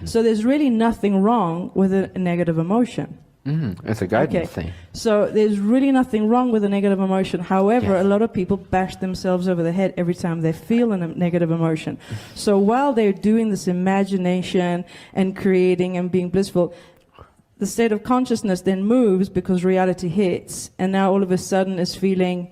So there's really nothing wrong with a negative emotion. It's a guidance thing. So there's really nothing wrong with a negative emotion. However, Yes. a lot of people bash themselves over the head every time they feel a negative emotion. So while they're doing this imagination and creating and being blissful, the state of consciousness then moves because reality hits, and now all of a sudden is feeling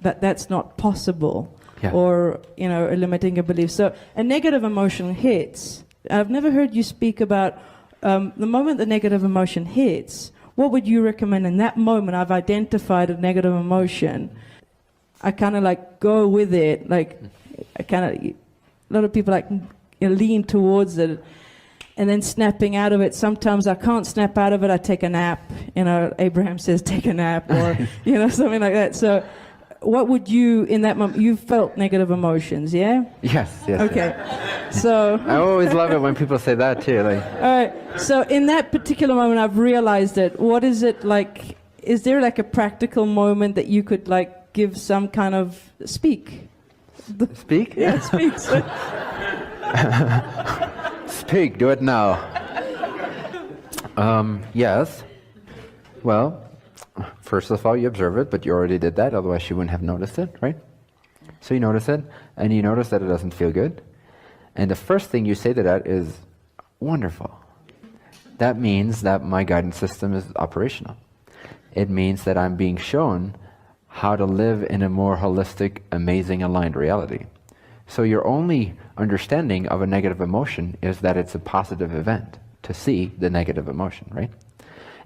that that's not possible, or a limiting a belief. So a negative emotion hits. I've never heard you speak about the moment the negative emotion hits. What would you recommend in that moment? I've identified a negative emotion. I kind of like go with it. Like a lot of people lean towards it, and then snapping out of it. Sometimes I can't snap out of it. I take a nap. Abraham says take a nap, or something like that. So, what would you in that moment? You felt negative emotions, yeah? Yes. Okay. So I always love it when people say that too. All right. So in that particular moment, I've realized it. What is it like? Is there like a practical moment that you could like give some kind of speak? Speak? Yeah, speak. So. Speak. Do it now. Yes. Well, first of all, you observe it, but you already did that. Otherwise, you wouldn't have noticed it, right? So you notice it, and you notice that it doesn't feel good. And the first thing you say to that is, wonderful. That means that my guidance system is operational. It means that I'm being shown how to live in a more holistic, amazing, aligned reality. So your only understanding of a negative emotion is that it's a positive event, to see the negative emotion, right?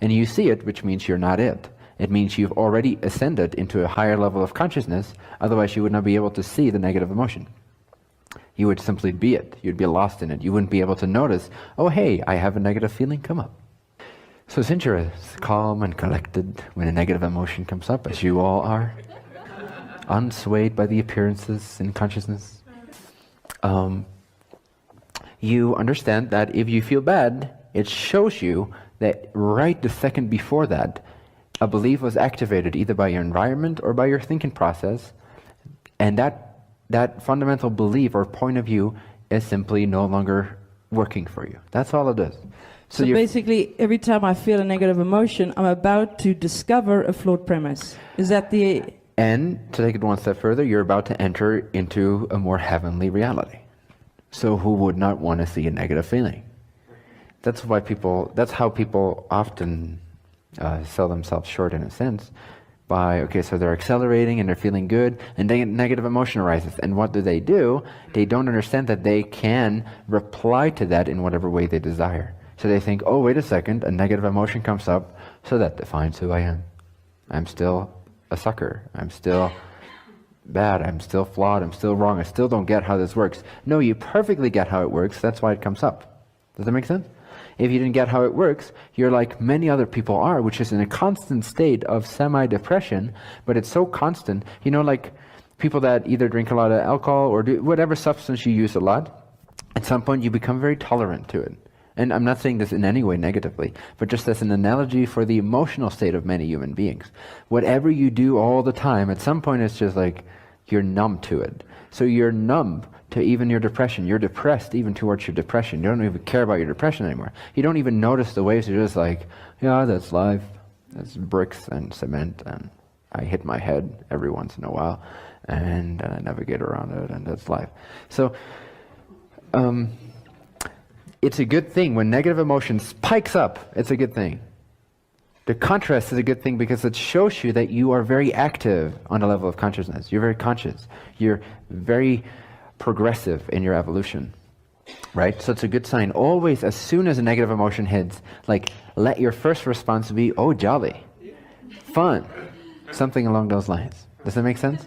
And you see it, which means you're not it. It means you've already ascended into a higher level of consciousness, otherwise you would not be able to see the negative emotion. You would simply be it. You'd be lost in it. You wouldn't be able to notice, oh hey, I have a negative feeling come up. So since you're as calm and collected when a negative emotion comes up, as you all are, unswayed by the appearances in consciousness, you understand that if you feel bad, it shows you that right the second before that, a belief was activated either by your environment or by your thinking process, and that fundamental belief or point of view is simply no longer working for you. That's all it is. So basically, every time I feel a negative emotion, I'm about to discover a flawed premise. Is that the... And to take it one step further, you're about to enter into a more heavenly reality. So who would not want to see a negative feeling? That's how people often sell themselves short in a sense. So they're accelerating and they're feeling good, and then a negative emotion arises. And what do? They don't understand that they can reply to that in whatever way they desire. So they think, oh, wait a second, a negative emotion comes up, so that defines who I am. I'm still a sucker. I'm still bad. I'm still flawed. I'm still wrong. I still don't get how this works. No, you perfectly get how it works. That's why it comes up. Does that make sense? If you didn't get how it works, you're like many other people are, which is in a constant state of semi-depression, but it's so constant. Like people that either drink a lot of alcohol or do whatever substance you use a lot, at some point you become very tolerant to it. And I'm not saying this in any way negatively, but just as an analogy for the emotional state of many human beings. Whatever you do all the time, at some point it's just like you're numb to it. So you're numb to even your depression. You're depressed even towards your depression. You don't even care about your depression anymore. You don't even notice the waves. You're just like, yeah, that's life. That's bricks and cement, and I hit my head every once in a while, and I navigate around it, and that's life. So it's a good thing when negative emotion spikes up. It's a good thing. The contrast is a good thing because it shows you that you are very active on a level of consciousness. You're very conscious. You're very progressive in your evolution, right? So it's a good sign. Always, as soon as a negative emotion hits, let your first response be, oh, jolly, fun, something along those lines. Does that make sense?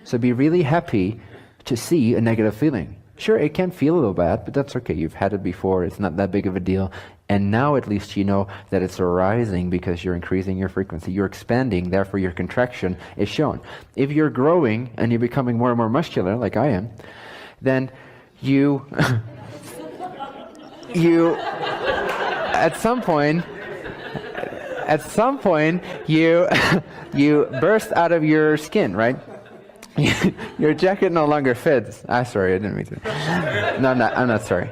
So be really happy to see a negative feeling. Sure, it can feel a little bad, but that's okay. You've had it before. It's not that big of a deal. And now at least you know that it's arising because you're increasing your frequency. You're expanding, therefore your contraction is shown. If you're growing and you're becoming more and more muscular, like I am, then you at some point you you burst out of your skin, right? Your jacket no longer fits. Sorry, I didn't mean to. No, I'm not sorry.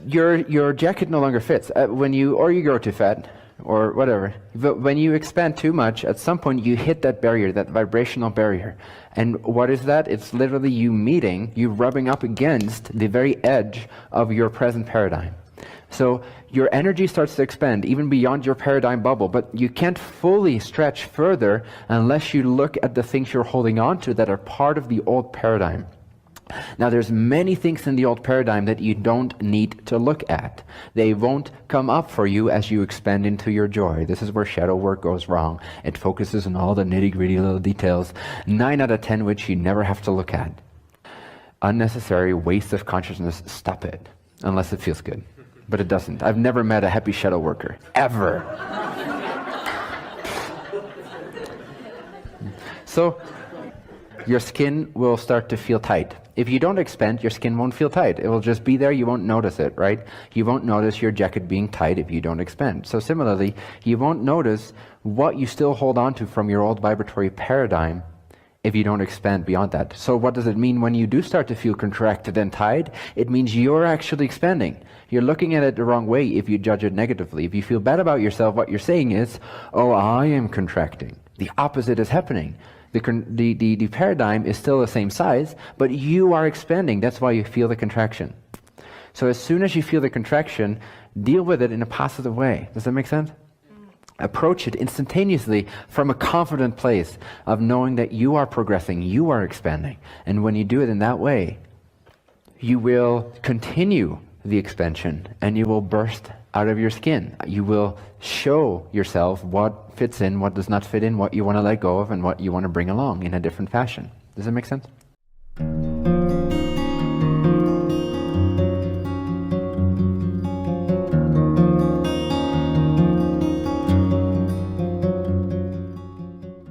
Your jacket no longer fits when you grow too fat or whatever. But when you expand too much, at some point you hit that barrier, that vibrational barrier. And what is that? It's literally you rubbing up against the very edge of your present paradigm. So your energy starts to expand even beyond your paradigm bubble, but you can't fully stretch further unless you look at the things you're holding on to that are part of the old paradigm. Now, there's many things in the old paradigm that you don't need to look at. They won't come up for you as you expand into your joy. This is where shadow work goes wrong. It focuses on all the nitty-gritty little details, 9 out of 10 which you never have to look at. Unnecessary waste of consciousness, stop it, unless it feels good. But it doesn't. I've never met a happy shadow worker, ever. So, your skin will start to feel tight. If you don't expand, your skin won't feel tight. It will just be there, you won't notice it, right? You won't notice your jacket being tight if you don't expand. So similarly, you won't notice what you still hold on to from your old vibratory paradigm if you don't expand beyond that. So what does it mean when you do start to feel contracted and tight? It means you're actually expanding. You're looking at it the wrong way if you judge it negatively. If you feel bad about yourself, what you're saying is, oh, I am contracting. The opposite is happening. The paradigm is still the same size, but you are expanding. That's why you feel the contraction. So as soon as you feel the contraction, deal with it in a positive way. Does that make sense? Approach it instantaneously from a confident place of knowing that you are progressing, you are expanding. And when you do it in that way, you will continue the expansion and you will burst out of your skin. You will show yourself what fits in, what does not fit in, what you want to let go of, and what you want to bring along in a different fashion. Does that make sense?